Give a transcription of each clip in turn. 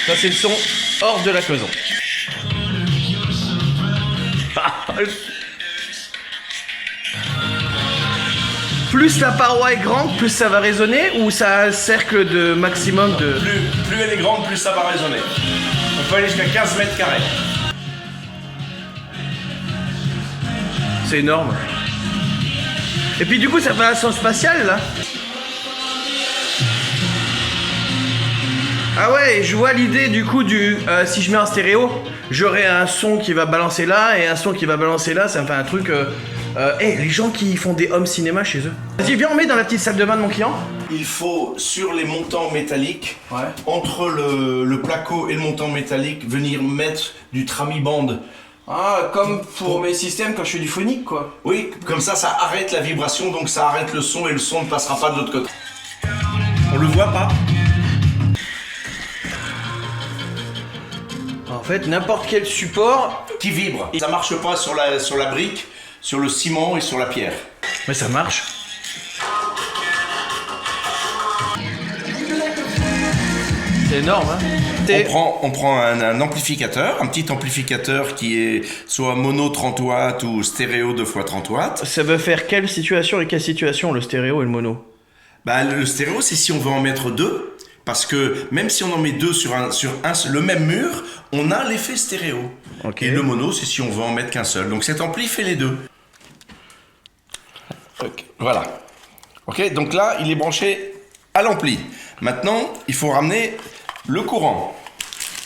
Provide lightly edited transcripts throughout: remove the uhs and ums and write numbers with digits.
Ça c'est le son hors de la cloison. Plus la paroi est grande, plus ça va résonner, ou ça a un cercle de maximum de... Plus elle est grande, plus ça va résonner. On peut aller jusqu'à 15 mètres carrés. C'est énorme. Et puis du coup ça fait un son spatial là. Ah ouais, je vois l'idée du coup du... si je mets en stéréo, j'aurai un son qui va balancer là et un son qui va balancer là, ça me fait un truc... les gens qui font des home cinéma chez eux. Vas-y, viens, on met dans la petite salle de bain de mon client. Il faut, sur les montants métalliques, Ouais. entre le placo et le montant métallique, venir mettre du tramiband. Ah, comme pour mes systèmes quand je fais du phonique, quoi. Oui, comme ça arrête la vibration, donc ça arrête le son et le son ne passera pas de l'autre côté. On le voit pas? En fait, n'importe quel support... Qui vibre. Ça marche pas sur la brique, sur le ciment et sur la pierre. Mais ça marche. C'est énorme, hein. On prend un amplificateur, un petit amplificateur qui est soit mono 30 watts ou stéréo 2x30 watts. Ça veut faire quelle situation et quelle situation, le stéréo et le mono? Bah, le stéréo, c'est si on veut en mettre deux, parce que même si on en met deux sur le même mur, on a l'effet stéréo. Ok. Et le mono, c'est si on veut en mettre qu'un seul. Donc cet ampli fait les deux. Ok, voilà. Ok, donc là, il est branché à l'ampli. Maintenant, il faut ramener le courant.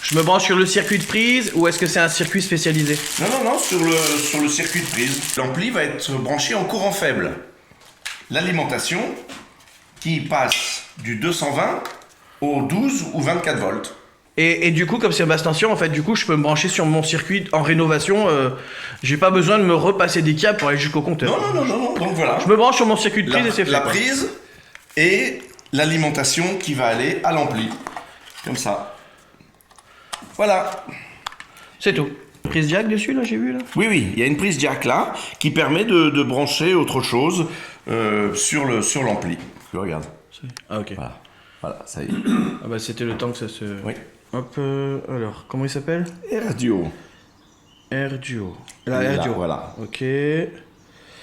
Je me branche sur le circuit de prise ou est-ce que c'est un circuit spécialisé? Non, sur le circuit de prise. L'ampli va être branché en courant faible. L'alimentation qui passe du 220 au 12 ou 24 volts. Et du coup, comme c'est basse tension, en fait, du coup, je peux me brancher sur mon circuit en rénovation. J'ai pas besoin de me repasser des câbles pour aller jusqu'au compteur. Non, donc voilà. Je me branche sur mon circuit de prise et c'est fait. La prise et l'alimentation qui va aller à l'ampli. Comme ça. Voilà. C'est tout. Prise jack dessus, là, j'ai vu, là. Oui, il y a une prise jack là qui permet de brancher autre chose sur l'ampli. Regarde. Ah, ok. Voilà, ça y est. Ah bah, c'était le temps que ça se... Oui. Hop, alors, comment il s'appelle? AirDuo. AirDuo. Là, AirDuo. voilà. Ok.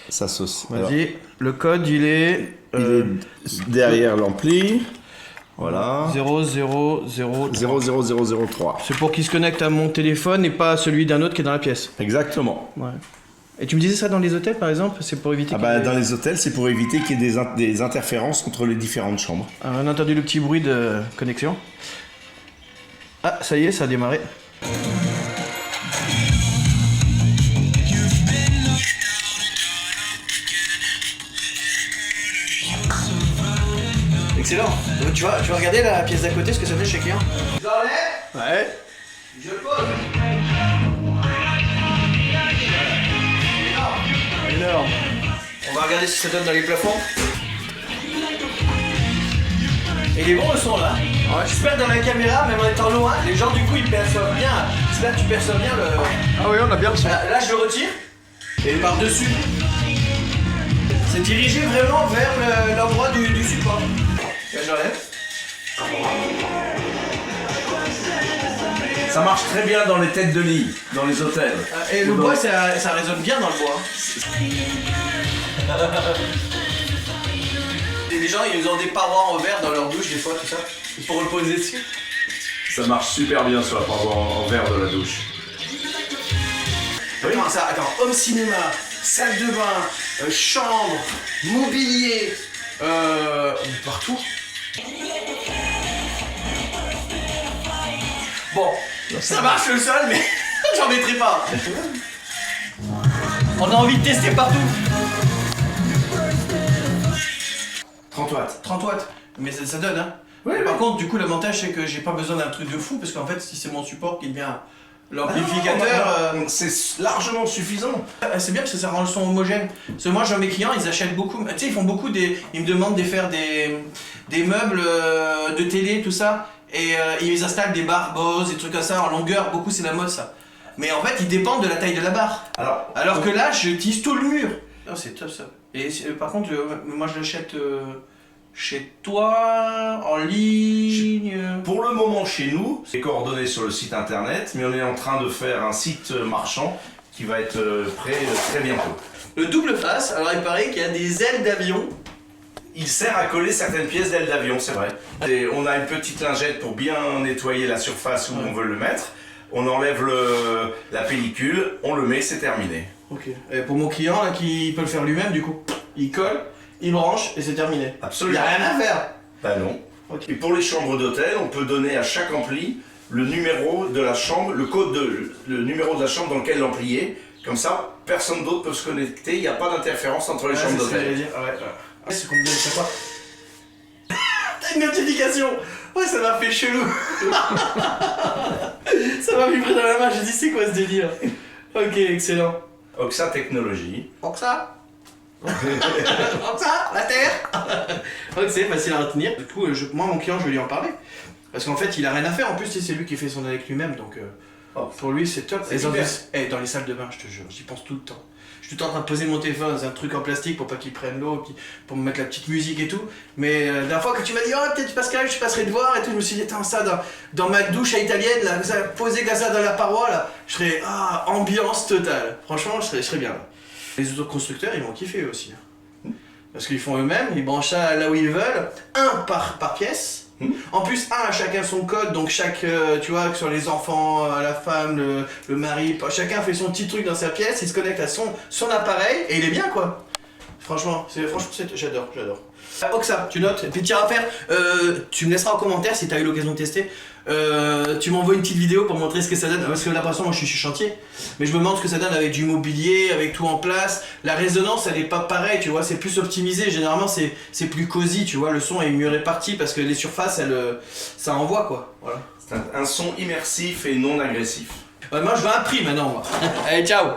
Ça s'associe. Vas-y. Le code, il est... Il est derrière l'ampli. Voilà. 00003. 00003. C'est pour qu'il se connecte à mon téléphone et pas à celui d'un autre qui est dans la pièce. Exactement. Ouais. Et tu me disais ça dans les hôtels, par exemple? C'est pour éviter... Dans les hôtels, c'est pour éviter qu'il y ait des interférences entre les différentes chambres. Ah, on a entendu le petit bruit de connexion. Ah, ça y est, ça a démarré. Excellent. Tu vas regarder la pièce d'à côté, ce que ça fait chez client? Je l'enlève. Ouais. Je le pose. Énorme. On va regarder si ça donne dans les plafonds. Et il est bon le son là. Ouais. J'espère que dans la caméra, même en étant loin, les gens du coup ils perçoivent bien. J'espère que tu perçois bien le... Ah oui, on a bien le son. Là je le retire. Et par-dessus. C'est dirigé vraiment vers l'endroit du support. Là j'enlève. Ça marche très bien dans les têtes de lit, dans les hôtels. Et le bois ça résonne bien dans le bois. Les gens ils ont des parois en verre dans leur douche des fois tout ça. Pour le poser dessus. Ça marche super bien sur la paroi en verre de la douche. Comment ça? Attends, home cinéma, salle de bain, chambre, mobilier, partout. Bon, ça marche le sol, mais j'en mettrai pas. On a envie de tester partout. 30 watts. 30 watts, mais ça donne, hein. Oui, Par contre, du coup, l'avantage c'est que j'ai pas besoin d'un truc de fou, parce qu'en fait, si c'est mon support qui devient l'amplificateur. C'est largement suffisant. C'est bien parce que ça rend le son homogène. Parce que moi, je vois mes clients, ils achètent beaucoup. Tu sais, ils font beaucoup ils me demandent de faire des meubles de télé, tout ça. Et ils installent des barres Bose, des trucs comme ça en longueur. Beaucoup, c'est la mode, ça. Mais en fait, ils dépendent de la taille de la barre. Alors que là, je tisse tout le mur. Oh, c'est top ça. Et par contre, moi, je l'achète chez toi, en ligne? Pour le moment chez nous, les coordonnées sur le site internet, mais on est en train de faire un site marchand qui va être prêt très bientôt. Le double face, alors il paraît qu'il y a des ailes d'avion. Il sert à coller certaines pièces d'ailes d'avion, c'est vrai. Et on a une petite lingette pour bien nettoyer la surface où on veut le mettre. On enlève la pellicule, on le met, c'est terminé. Ok. Et pour mon client là, qui peut le faire lui-même du coup, il colle, il branche et c'est terminé. Il Absolument. n'y a rien à faire. Bah non. Ok. Et pour les chambres d'hôtel, on peut donner à chaque ampli le numéro de la chambre, le numéro de la chambre dans lequel l'ampli est. Comme ça, personne d'autre peut se connecter, il n'y a pas d'interférence entre les chambres c'est ce que j'allais d'hôtel. dire. C'est qu'on me donne ça quoi? T'as une notification. Ouais, ça m'a fait chelou. Ça m'a vibré dans la main, j'ai dit c'est quoi ce délire? Ok, excellent. Oxa Technologies. Oxa Oxa, la terre. Ok, c'est facile à retenir. Du coup, moi, mon client, je vais lui en parler. Parce qu'en fait, il a rien à faire. En plus, c'est lui qui fait son avec lui-même. Donc, pour lui, c'est top. C'est Et super. dans les salles de bain, je te jure, j'y pense tout le temps. Je suis tout le temps en train de poser mon téléphone dans un truc en plastique pour pas qu'il prenne l'eau, pour me mettre la petite musique et tout. Mais la dernière fois que tu m'as dit, oh, peut-être tu passerais, je passerai te voir et tout, je me suis dit, attends, ça dans ma douche à italienne, là, ça, posé comme ça dans la paroi, là, je serais, ambiance totale. Franchement, je serais bien là. Les autres constructeurs, ils vont kiffer aussi. Parce qu'ils font eux-mêmes, ils branchent ça là où ils veulent, un par pièce. En plus, à chacun son code, donc chaque, tu vois, que ce soit les enfants, la femme, le mari, chacun fait son petit truc dans sa pièce, il se connecte à son appareil et il est bien quoi. Franchement, j'adore. Oxa, tu notes, et puis tu iras faire, tu me laisseras en commentaire si tu as eu l'occasion de tester. Tu m'envoies une petite vidéo pour montrer ce que ça donne, parce que là pour l'instant moi je suis sur chantier, mais je me demande ce que ça donne avec du mobilier, avec tout en place. La résonance elle est pas pareille, tu vois, c'est plus optimisé, généralement c'est plus cosy, tu vois, le son est mieux réparti parce que les surfaces ça envoie quoi, voilà. C'est un son immersif et non agressif. Moi je veux un prix maintenant moi. Allez ciao.